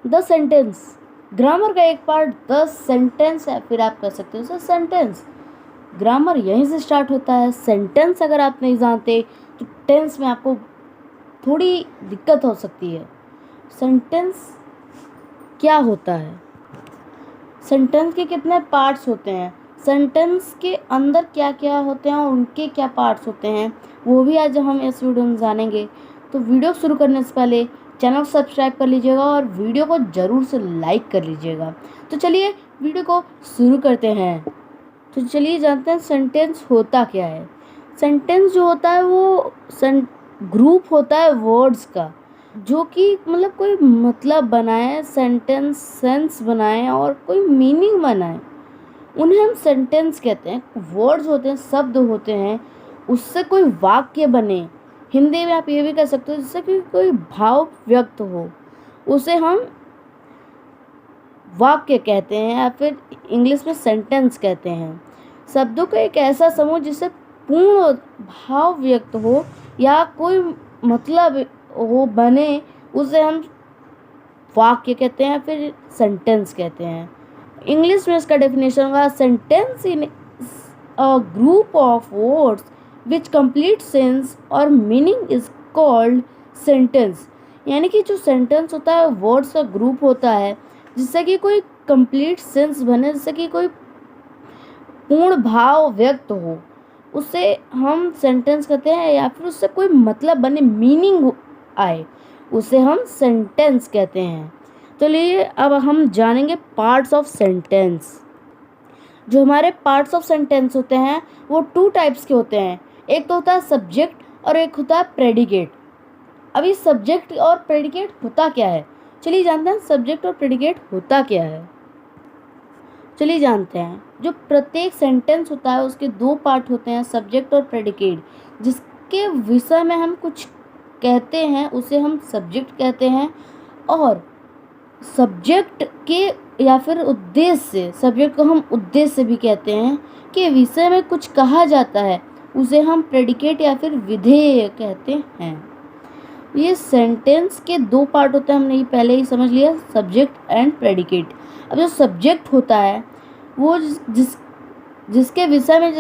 The sentence, grammar का एक part the sentence है, फिर आप कह सकते हो सेंटेंस। ग्रामर यहीं से स्टार्ट होता है। सेंटेंस अगर आप नहीं जानते तो टेंस में आपको थोड़ी दिक्कत हो सकती है। सेंटेंस क्या होता है, सेंटेंस के कितने पार्ट्स होते हैं, सेंटेंस के अंदर क्या क्या होते हैं और उनके क्या पार्ट्स होते हैं, वो भी आज हम इस वीडियो में जानेंगे। तो वीडियो शुरू करने से पहले चैनल को सब्सक्राइब कर लीजिएगा और वीडियो को ज़रूर से लाइक कर लीजिएगा। तो चलिए वीडियो को शुरू करते हैं। तो चलिए जानते हैं सेंटेंस होता क्या है। सेंटेंस जो होता है वो ग्रुप होता है वर्ड्स का, जो कि मतलब कोई मतलब बनाए, सेंटेंस सेंस बनाए और कोई मीनिंग बनाए, उन्हें हम सेंटेंस कहते हैं। वर्ड्स होते हैं, शब्द होते हैं, उससे कोई वाक्य बने। हिंदी में आप ये भी कह सकते हो जिससे कि कोई भाव व्यक्त हो, उसे हम वाक्य कहते हैं या फिर इंग्लिश में सेंटेंस कहते हैं। शब्दों का एक ऐसा समूह जिससे पूर्ण भाव व्यक्त हो या कोई मतलब हो बने, उसे हम वाक्य कहते हैं फिर सेंटेंस कहते हैं। इंग्लिश में इसका डेफिनेशन होगा sentence in a group of words which complete sense और मीनिंग इज कॉल्ड सेंटेंस। यानी कि जो सेंटेंस होता है वर्ड्स का ग्रुप होता है जिससे कि कोई कंप्लीट सेंस बने, जिससे कि कोई पूर्ण भाव व्यक्त हो, उसे हम सेंटेंस कहते हैं। या फिर उससे कोई मतलब बने, मीनिंग आए, उसे हम सेंटेंस कहते हैं। तो लिए अब हम जानेंगे पार्ट्स ऑफ सेंटेंस। जो हमारे पार्ट्स ऑफ सेंटेंस होते हैं वो टू टाइप्स के होते हैं। एक तो होता है सब्जेक्ट और एक होता है प्रेडिकेट। अभी सब्जेक्ट और प्रेडिकेट होता क्या है, चलिए जानते हैं सब्जेक्ट और प्रेडिकेट होता क्या है। चलिए जानते हैं। जो प्रत्येक सेंटेंस होता है उसके दो पार्ट होते हैं, सब्जेक्ट और प्रेडिकेट। जिसके विषय में हम कुछ कहते हैं उसे हम सब्जेक्ट कहते हैं, और सब्जेक्ट के या फिर उद्देश्य, सब्जेक्ट को हम उद्देश्य भी कहते हैं, के विषय में कुछ कहा जाता है उसे हम प्रेडिकेट या फिर विधेय कहते हैं। ये सेंटेंस के दो पार्ट होते हैं, हमने ये पहले ही समझ लिया, सब्जेक्ट एंड प्रेडिकेट। अब जो सब्जेक्ट होता है वो जिसके विषय में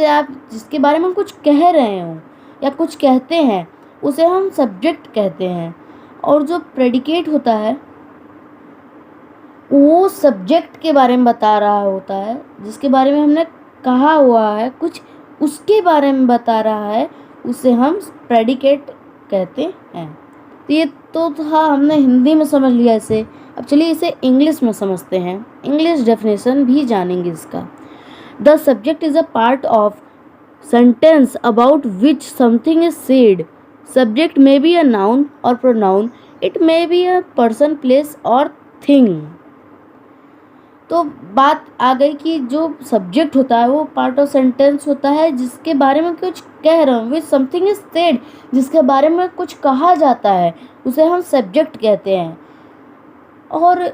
जिसके बारे में हम कुछ कह रहे हो या कुछ कहते हैं उसे हम सब्जेक्ट कहते हैं। और जो प्रेडिकेट होता है वो सब्जेक्ट के बारे में बता रहा होता है, जिसके बारे में हमने कहा हुआ है कुछ, उसके बारे में बता रहा है, उसे हम प्रेडिकेट कहते हैं। तो ये तो था, हमने हिंदी में समझ लिया इसे। अब चलिए इसे इंग्लिश में समझते हैं, इंग्लिश डेफिनेशन भी जानेंगे इसका। The subject is a part of sentence about which something is said. Subject may be a noun और pronoun, it may be a person, place और थिंग। तो बात आ गई कि जो सब्जेक्ट होता है वो पार्ट ऑफ सेंटेंस होता है जिसके बारे में कुछ कह रहा हूँ, विच समथिंग इज सेड, जिसके बारे में कुछ कहा जाता है उसे हम सब्जेक्ट कहते हैं। और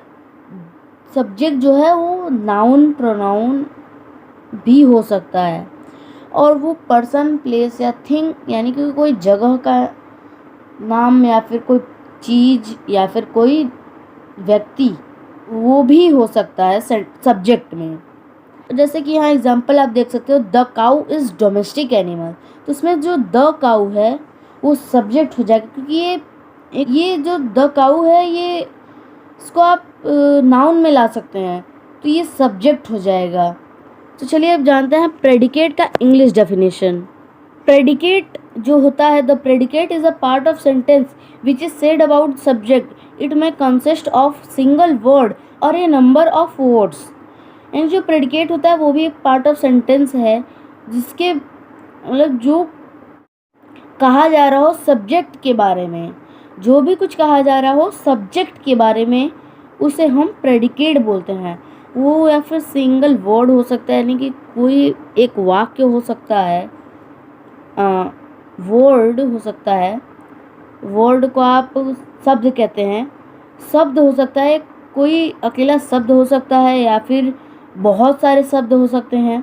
सब्जेक्ट जो है वो नाउन प्रोनाउन भी हो सकता है, और वो पर्सन प्लेस या थिंग यानी कि कोई जगह का नाम या फिर कोई चीज़ या फिर कोई व्यक्ति, वो भी हो सकता है सब्जेक्ट में। जैसे कि यहाँ एग्जांपल आप देख सकते हो, the cow is domestic animal. तो उसमें जो द काऊ है वो सब्जेक्ट हो जाएगा, क्योंकि ये जो द काऊ है ये इसको आप नाउन में ला सकते हैं, तो ये सब्जेक्ट हो जाएगा। तो चलिए अब जानते हैं प्रेडिकेट का इंग्लिश डेफिनेशन। प्रेडिकेट जो होता है, the predicate is a part of sentence which is said about subject. It में कंसिस्ट ऑफ सिंगल वर्ड और ए नंबर ऑफ वर्ड्स। एंड जो प्रेडिकेट होता है वो भी एक पार्ट ऑफ सेंटेंस है जिसके मतलब जो कहा जा रहा हो सब्जेक्ट के बारे में, जो भी कुछ कहा जा रहा हो सब्जेक्ट के बारे में, उसे हम प्रेडिकेट बोलते हैं। वो या फिर सिंगल वर्ड हो सकता है, यानी कि कोई एक वाक्य हो सकता है, वर्ड हो सकता है, वर्ड को आप शब्द कहते हैं, शब्द हो सकता है, कोई अकेला शब्द हो सकता है या फिर बहुत सारे शब्द हो सकते हैं।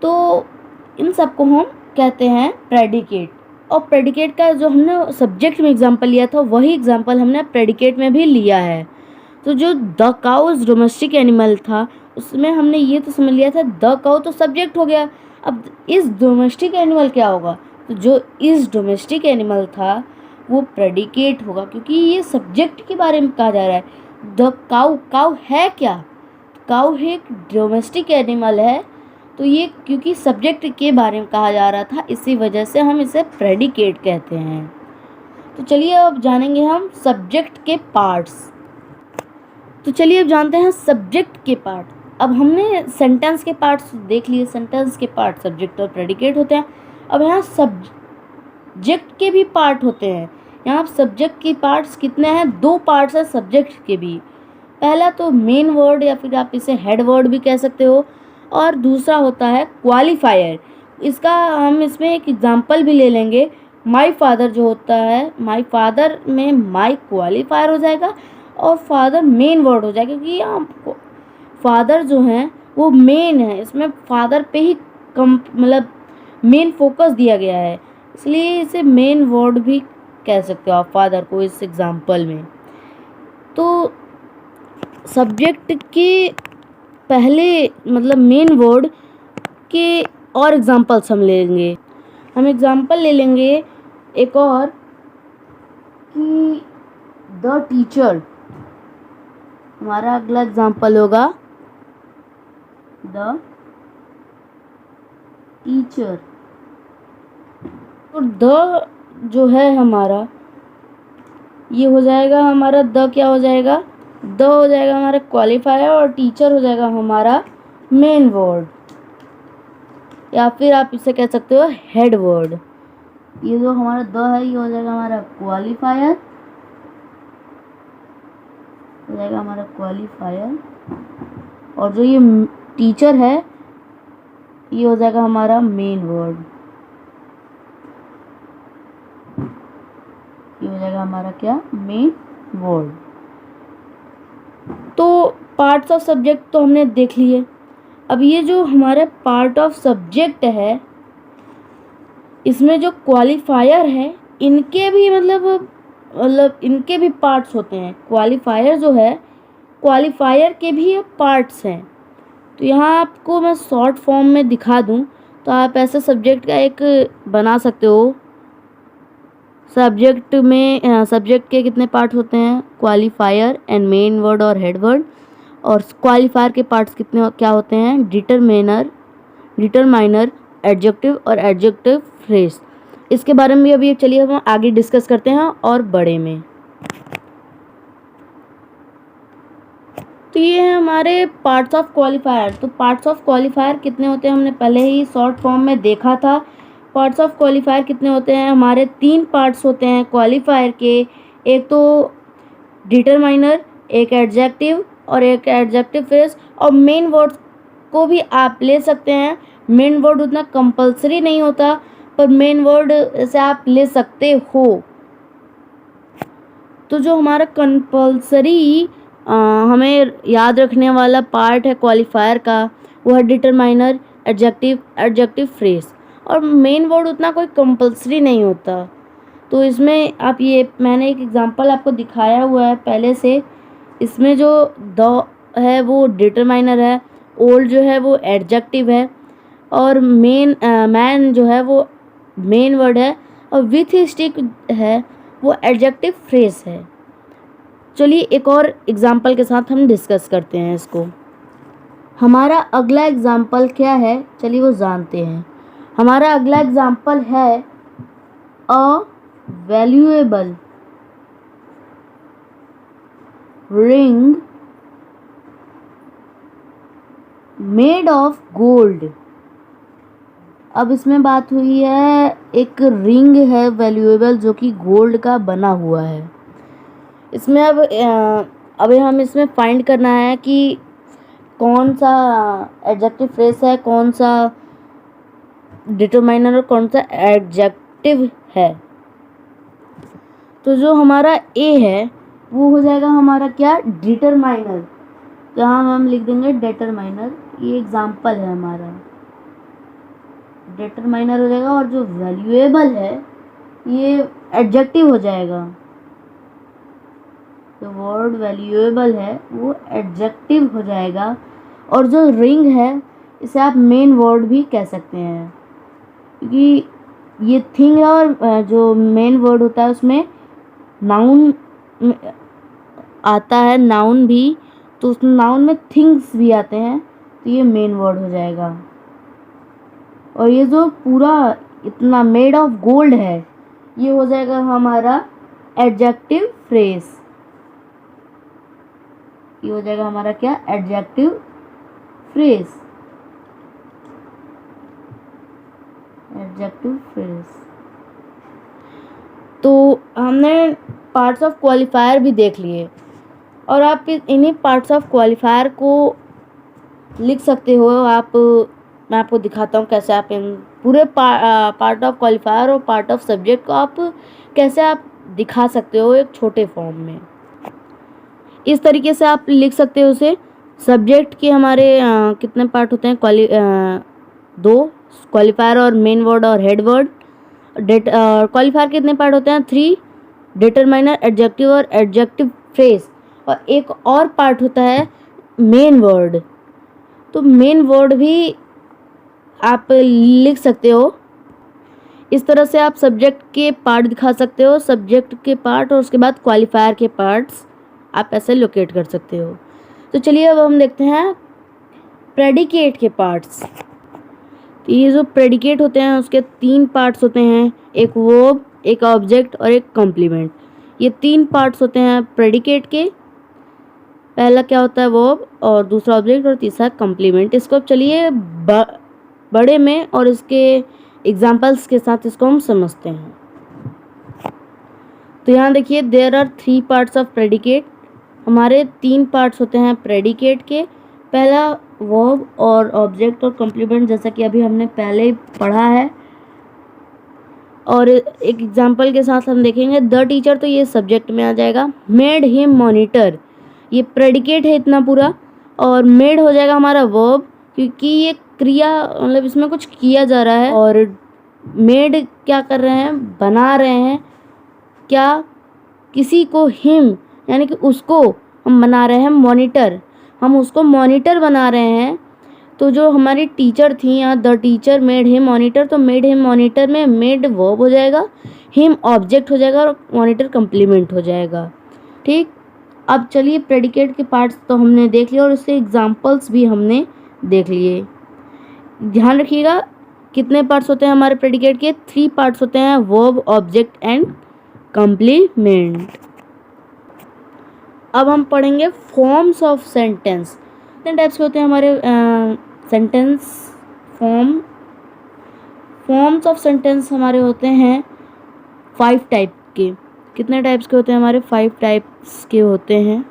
तो इन सब को हम कहते हैं प्रेडिकेट। और प्रेडिकेट का जो हमने सब्जेक्ट में एग्जांपल लिया था वही एग्जांपल हमने प्रेडिकेट में भी लिया है। तो जो the cow is domestic animal था उसमें हमने ये तो समझ लिया था द काउ तो सब्जेक्ट हो गया। अब इस डोमेस्टिक एनिमल क्या होगा, तो जो इस डोमेस्टिक एनिमल था वो प्रेडिकेट होगा, क्योंकि ये सब्जेक्ट के बारे में कहा जा रहा है। द काउ, काउ है क्या, काउ एक डोमेस्टिक एनिमल है, तो ये क्योंकि सब्जेक्ट के बारे में कहा जा रहा था इसी वजह से हम इसे प्रेडिकेट कहते हैं। तो चलिए अब जानेंगे हम सब्जेक्ट के पार्ट्स। तो चलिए अब जानते हैं सब्जेक्ट के पार्ट। अब हमने सेंटेंस के पार्ट्स देख लिए, सेंटेंस के पार्ट सब्जेक्ट और प्रेडिकेट होते हैं। अब यहाँ सब्जेक्ट के भी पार्ट होते हैं। यहाँ सब्जेक्ट के पार्ट्स कितने हैं, 2 पार्ट्स हैं सब्जेक्ट के भी। पहला तो मेन वर्ड या फिर आप इसे हेड वर्ड भी कह सकते हो, और दूसरा होता है क्वालिफायर। इसका हम इसमें एक एग्जांपल भी ले लेंगे। माय फादर जो होता है, माय फादर में माय क्वालिफायर हो जाएगा और फादर मेन वर्ड हो जाएगा, क्योंकि यहाँ फादर जो हैं वो मेन है, इसमें फादर पे ही मतलब मेन फोकस दिया गया है, इसलिए इसे मेन वर्ड भी कह सकते हो आप फादर को इस एग्जांपल में। तो सब्जेक्ट के पहले मतलब मेन वर्ड के और एग्जांपल्स हम लेंगे। हम एग्जांपल ले लेंगे एक और कि द टीचर, हमारा अगला एग्जांपल होगा द टीचर। तो द जो है हमारा ये हो जाएगा हमारा, द क्या हो जाएगा, द हो जाएगा हमारा क्वालिफायर और टीचर हो जाएगा हमारा मेन वर्ड, या फिर आप इसे कह सकते हो हेड वर्ड। ये जो हमारा द है ये हो जाएगा हमारा क्वालिफायर, हो जाएगा हमारा क्वालिफायर, और जो ये टीचर है ये हो जाएगा हमारा मेन वर्ड, ये हो जाएगा हमारा क्या, मेन वर्ड। तो पार्ट्स ऑफ सब्जेक्ट तो हमने देख लिए। अब ये जो हमारे पार्ट ऑफ सब्जेक्ट है इसमें जो क्वालिफायर है इनके भी मतलब इनके भी पार्ट्स होते हैं। क्वालिफायर जो है, क्वालिफायर के भी पार्ट्स हैं। तो यहाँ आपको मैं शॉर्ट फॉर्म में दिखा दूँ तो आप ऐसे सब्जेक्ट का एक बना सकते हो। सब्जेक्ट में सब्जेक्ट के कितने पार्ट होते हैं, क्वालिफायर एंड मेन वर्ड और हेड वर्ड। और क्वालिफायर के पार्ट्स कितने क्या होते हैं, डिटरमाइनर, एडजेक्टिव और एडजेक्टिव फ्रेज। इसके बारे में भी अभी चलिए हम आगे डिस्कस करते हैं और बड़े में। तो ये है हमारे पार्ट्स ऑफ क्वालिफायर। तो पार्ट्स ऑफ क्वालिफायर कितने होते हैं हमने पहले ही शॉर्ट फॉर्म में देखा था। पार्ट्स ऑफ क्वालिफायर कितने होते हैं हमारे, 3 पार्ट्स होते हैं क्वालिफायर के। एक तो डिटरमाइनर, एक एडजेक्टिव और एक एडजेक्टिव फ्रेज। और मेन वर्ड को भी आप ले सकते हैं। मेन वर्ड उतना कंपलसरी नहीं होता, पर मेन वर्ड से आप ले सकते हो। तो जो हमारा कंपलसरी हमें याद रखने वाला पार्ट है क्वालिफायर का वो है डिटरमाइनर, एडजेक्टिव फ्रेज। और मेन वर्ड उतना कोई कंपलसरी नहीं होता। तो इसमें आप ये मैंने एक एग्जांपल आपको दिखाया हुआ है पहले से। इसमें जो द है वो डिटरमाइनर है, ओल्ड जो है वो एडजेक्टिव है, और मैन जो है वो मेन वर्ड है, और विथ स्टिक है वो एडजेक्टिव फ्रेज है। चलिए एक और एग्जांपल के साथ हम डिस्कस करते हैं इसको। हमारा अगला एग्जांपल क्या है, चलिए वो जानते हैं। हमारा अगला एग्जांपल है अ valuable ring made of gold. अब इसमें बात हुई है एक रिंग है वैल्यूएबल जो कि गोल्ड का बना हुआ है। इसमें अभी हम इसमें फाइंड करना है कि कौन सा एडजेक्टिव फ्रेज है, कौन सा डिटरमाइनर और कौन सा एडजेक्टिव है। तो जो हमारा ए है वो हो जाएगा हमारा क्या, डिटरमाइनर। तो यहाँ हम लिख देंगे डिटरमाइनर, ये एग्जाम्पल है हमारा, डिटरमाइनर हो जाएगा। और जो वैल्यूएबल है ये एडजेक्टिव हो जाएगा। जो वर्ड वैल्यूएबल है वो एडजेक्टिव हो जाएगा। और जो रिंग है इसे आप मेन वर्ड भी कह सकते हैं, क्योंकि ये थिंग है और जो मेन वर्ड होता है उसमें नाउन आता है, नाउन भी, तो उस नाउन में थिंग्स भी आते हैं, तो ये मेन वर्ड हो जाएगा। और ये जो पूरा इतना मेड ऑफ गोल्ड है ये हो जाएगा हमारा एडजेक्टिव फ्रेज। ये हो जाएगा हमारा क्या? Adjective phrase. Adjective phrase. तो हमने पार्ट्स ऑफ क्वालिफायर भी देख लिए, और आप इन्हीं पार्ट्स ऑफ क्वालिफायर को लिख सकते हो। मैं आपको दिखाता हूँ कैसे आप इन पूरे पार्ट ऑफ क्वालिफायर और पार्ट ऑफ सब्जेक्ट को आप कैसे दिखा सकते हो एक छोटे फॉर्म में। इस तरीके से आप लिख सकते हो उसे। सब्जेक्ट के हमारे कितने पार्ट होते हैं? दो, क्वालिफायर और मेन वर्ड और हेड वर्ड। क्वालिफायर कितने पार्ट होते हैं? 3, डिटरमाइनर, एडजेक्टिव और एडजेक्टिव फ्रेज। और एक और पार्ट होता है मेन वर्ड। तो मेन वर्ड भी आप लिख सकते हो। इस तरह से आप सब्जेक्ट के पार्ट दिखा सकते हो, सब्जेक्ट के पार्ट, और उसके बाद क्वालिफायर के पार्ट्स आप ऐसे लोकेट कर सकते हो। तो चलिए अब हम देखते हैं प्रेडिकेट के पार्ट्स। तो ये जो प्रेडिकेट होते हैं उसके 3 पार्ट्स होते हैं, एक वर्ब, एक ऑब्जेक्ट और एक कॉम्प्लीमेंट। ये 3 पार्ट्स होते हैं प्रेडिकेट के। पहला क्या होता है? वर्ब, और दूसरा ऑब्जेक्ट, और तीसरा कॉम्प्लीमेंट। इसको अब चलिए बड़े में और इसके एग्जाम्पल्स के साथ इसको हम समझते हैं। तो यहाँ देखिए, there are 3 parts of predicate. हमारे 3 पार्ट्स होते हैं प्रेडिकेट के। पहला वर्ब और ऑब्जेक्ट और कॉम्प्लीमेंट, जैसा कि अभी हमने पहले ही पढ़ा है। और एक एग्जाम्पल के साथ हम देखेंगे। द टीचर, तो ये सब्जेक्ट में आ जाएगा। मेड हिम मॉनिटर, ये प्रेडिकेट है इतना पूरा, और मेड हो जाएगा हमारा वर्ब, क्योंकि ये क्रिया, मतलब इसमें कुछ किया जा रहा है। और मेड क्या कर रहे हैं? बना रहे हैं। क्या? किसी को, हिम यानी कि उसको हम बना रहे हैं मॉनिटर, हम उसको मॉनिटर बना रहे हैं। तो जो हमारी टीचर थी यहाँ, the teacher made him monitor, तो मेड हिम मॉनिटर में मेड वर्ब हो जाएगा, हिम ऑब्जेक्ट हो जाएगा और मॉनिटर कम्प्लीमेंट हो जाएगा। ठीक, अब चलिए प्रेडिकेट के पार्ट्स तो हमने देख लिया और उसके एग्जाम्पल्स भी हमने देख लिए। ध्यान रखिएगा कितने पार्ट्स होते हैं हमारे प्रेडिकेट के? 3 पार्ट्स होते हैं, वर्ब, ऑब्जेक्ट एंड कम्प्लीमेंट। अब हम पढ़ेंगे फॉर्म्स ऑफ सेंटेंस। कितने टाइप्स के होते हैं हमारे सेंटेंस फॉर्म्स ऑफ सेंटेंस हमारे होते हैं 5 टाइप के। कितने टाइप्स के होते हैं हमारे? 5 टाइप्स के होते हैं।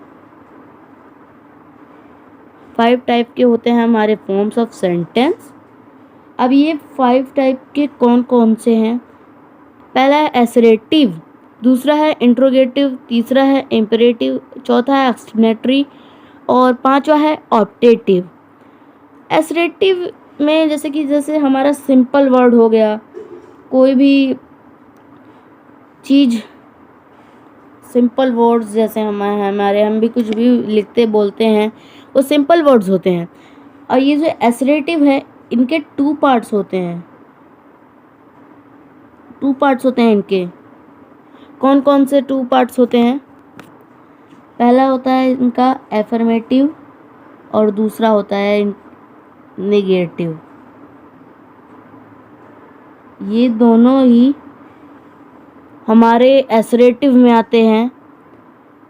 5 टाइप के होते हैं हमारे फॉर्म्स ऑफ सेंटेंस। अब ये 5 टाइप के कौन कौन से हैं? पहला है एसरेटिव, दूसरा है इंट्रोगेटिव, तीसरा है इम्पेरेटिव, चौथा है एक्सप्लेनेटरी और 5वां है ऑप्टेटिव। एसरेटिव में जैसे हमारा सिंपल वर्ड हो गया, कोई भी चीज़, सिंपल वर्ड्स जैसे हम भी कुछ भी लिखते बोलते हैं वो सिंपल वर्ड्स होते हैं। और ये जो एसरेटिव है इनके 2 पार्ट्स होते हैं। 2 पार्ट्स होते हैं इनके। कौन कौन से 2 पार्ट्स होते हैं? पहला होता है इनका एफर्मेटिव और दूसरा होता है नेगेटिव। ये दोनों ही हमारे एसरेटिव में आते हैं।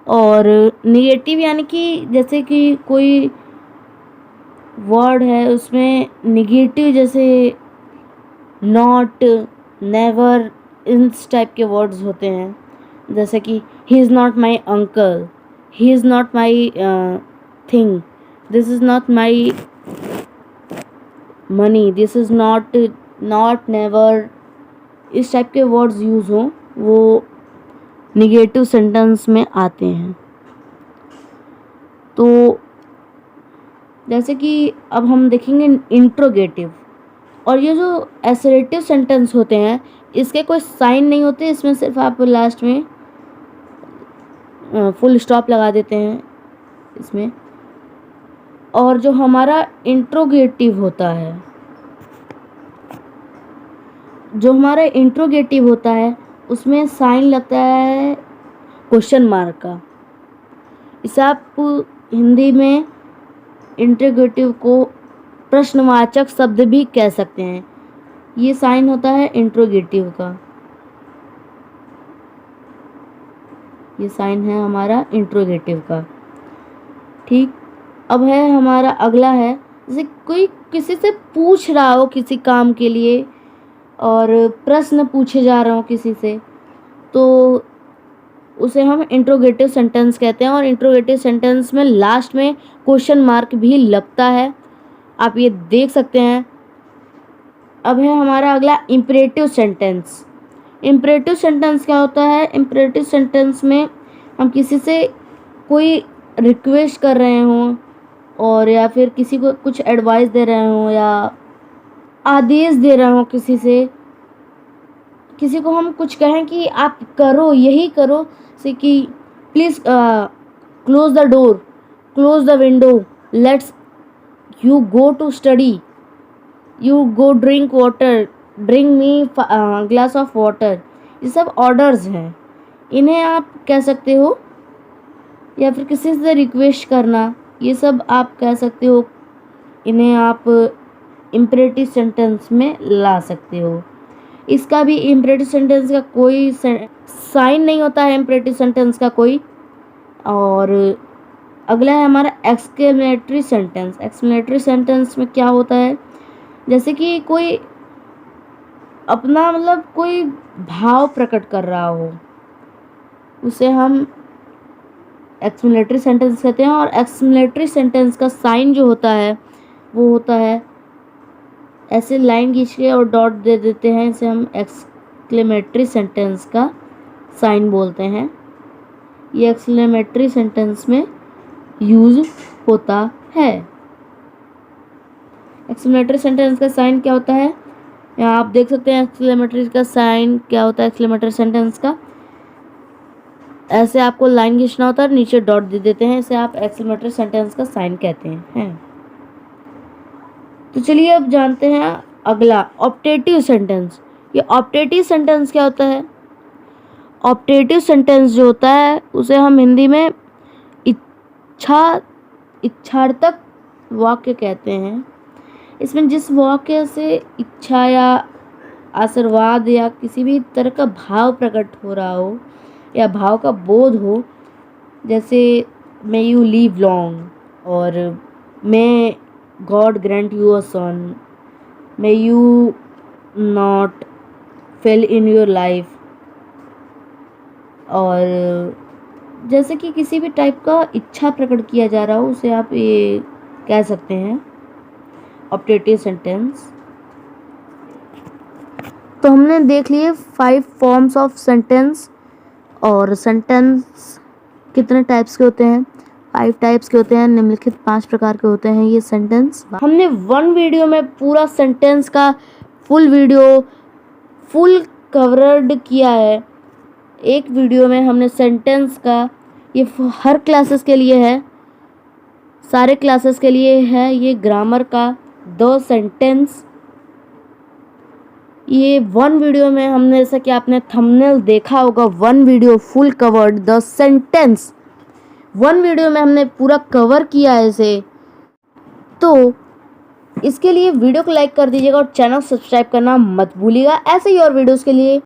और नेगेटिव यानी कि जैसे कि कोई वर्ड है उसमें नेगेटिव, जैसे नॉट, नेवर, इस टाइप के वर्ड्स होते हैं। जैसे कि he is not my uncle, he is not my thing, this is not my money, this is not, never, इस टाइप के वर्ड्स यूज़ हों वो निगेटिव सेंटेंस में आते हैं। तो जैसे कि अब हम देखेंगे इंट्रोगेटिव। और ये जो एसरेटिव सेंटेंस होते हैं इसके कोई साइन नहीं होते, इसमें सिर्फ आप लास्ट में फुल स्टॉप लगा देते हैं इसमें। और जो हमारा इंट्रोगेटिव होता है, उसमें साइन लगता है क्वेश्चन मार्क का। इसे आप हिंदी में इंट्रोगेटिव को प्रश्नवाचक शब्द भी कह सकते हैं। ये साइन होता है इंट्रोगेटिव का, ये साइन है हमारा इंट्रोगेटिव का। ठीक, अब है हमारा अगला है, जैसे कोई किसी से पूछ रहा हो किसी काम के लिए और प्रश्न पूछे जा रहे हो किसी से, तो उसे हम इंट्रोगेटिव सेंटेंस कहते हैं। और इंट्रोगेटिव सेंटेंस में लास्ट में क्वेश्चन मार्क भी लगता है, आप ये देख सकते हैं। अब है हमारा अगला इम्परेटिव सेंटेंस। इम्परेटिव सेंटेंस क्या होता है? इम्परेटिव सेंटेंस में हम किसी से कोई रिक्वेस्ट कर रहे हों और या फिर किसी को कुछ एडवाइस दे रहे हों या आदेश दे रहे हों, किसी को हम कुछ कहें कि आप करो, यही करो, से कि please close the door, close the window, let's you go to study, you go drink water, drink me glass of water. ये सब ऑर्डर्स हैं, इन्हें आप कह सकते हो। या फिर किसी से रिक्वेस्ट करना, ये सब आप कह सकते हो, इन्हें आप इम्परेटिव सेंटेंस में ला सकते हो। इसका भी इम्परेटिव सेंटेंस का कोई साइन नहीं होता है, इम्परेटिव सेंटेंस का कोई। और अगला है हमारा एक्सक्लेमेटरी सेंटेंस। एक्सक्लेमेटरी सेंटेंस में क्या होता है? जैसे कि कोई अपना कोई भाव प्रकट कर रहा हो, उसे हम एक्सक्लेमेटरी सेंटेंस कहते हैं। और एक्सक्लेमेटरी सेंटेंस का साइन जो होता है वो होता है ऐसे लाइन खींच के और डॉट दे देते हैं, इसे हम एक्सक्लेमेटरी सेंटेंस का साइन बोलते हैं। ये एक्सक्लेमेटरी सेंटेंस में यूज होता है। एक्सक्लेमेटरी सेंटेंस का साइन क्या होता है? यहाँ आप देख सकते हैं एक्सक्लेमेटरी का साइन क्या होता है। एक्सक्लेमेटरी सेंटेंस का ऐसे आपको लाइन खींचना होता है, नीचे डॉट दे देते हैं, इसे आप एक्सक्लेमेटरी सेंटेंस का साइन कहते हैं। तो चलिए अब जानते हैं अगला, ऑप्टेटिव सेंटेंस। ये ऑप्टेटिव सेंटेंस क्या होता है? ऑप्टेटिव सेंटेंस जो होता है उसे हम हिंदी में इच्छार्थक वाक्य कहते हैं। इसमें जिस वाक्य से इच्छा या आशीर्वाद या किसी भी तरह का भाव प्रकट हो रहा हो या भाव का बोध हो, जैसे मे यू लिव लॉन्ग और may God grant you a son, may you not fail in your life, और जैसे कि किसी भी टाइप का इच्छा प्रकट किया जा रहा हो, उसे आप ये कह सकते हैं ऑप्टेटिव सेंटेंस। तो हमने देख लिए 5 फॉर्म्स ऑफ सेंटेंस। और सेंटेंस कितने टाइप्स के होते हैं? 5 टाइप्स के होते हैं, निम्नलिखित 5 प्रकार के होते हैं ये सेंटेंस। हमने 1 वीडियो में पूरा सेंटेंस का फुल कवर्ड किया है। एक वीडियो में हमने सेंटेंस का, ये हर क्लासेस के लिए है, सारे क्लासेस के लिए है, ये ग्रामर का 2 सेंटेंस। ये 1 वीडियो में हमने, जैसा कि आपने थंबनेल देखा होगा, 1 video full covered the sentence. 1 video में हमने पूरा कवर किया है इसे। तो इसके लिए वीडियो को लाइक कर दीजिएगा और चैनल सब्सक्राइब करना मत भूलिएगा ऐसे ही और वीडियोस के लिए।